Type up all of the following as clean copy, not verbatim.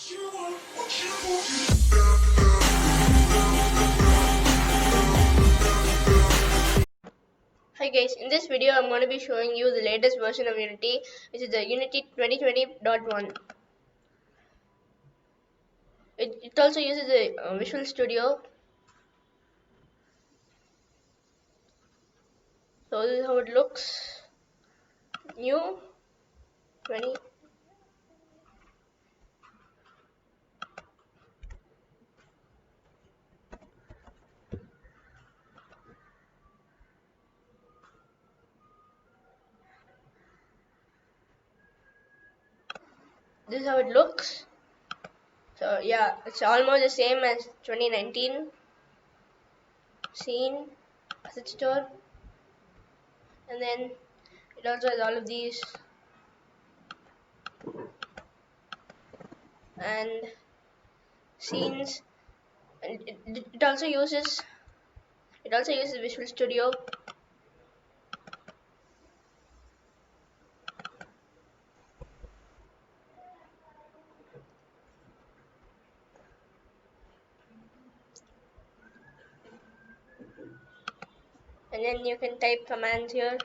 Hi guys, in this video I'm going to be showing you the latest version of Unity, which is the Unity 2020.1. It also uses the Visual Studio. So this is how it looks. New 20. This is how it looks. So yeah, it's almost the same as 2019. Scene, asset store, and then it also has all of these and scenes, and it also uses Visual Studio. And then you can type commands here.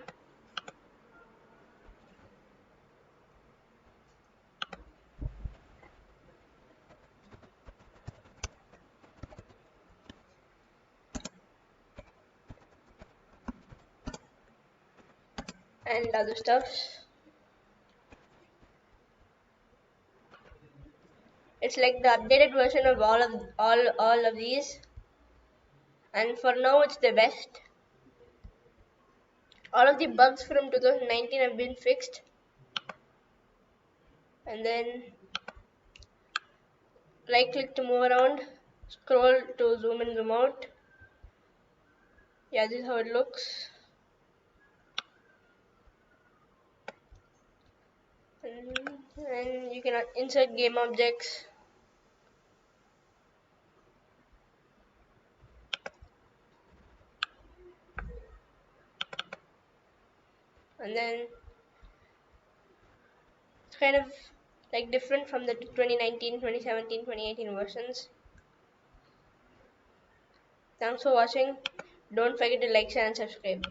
And other stuff. It's like the updated version of all of these, and for now it's the best. All of the bugs from 2019 have been fixed, and then right click to move around, scroll to zoom in, zoom out. Yeah, this is how it looks. And you can insert game objects. And then it's kind of like different from the 2019, 2017, 2018 versions. Thanks for watching. Don't forget to like, share and subscribe.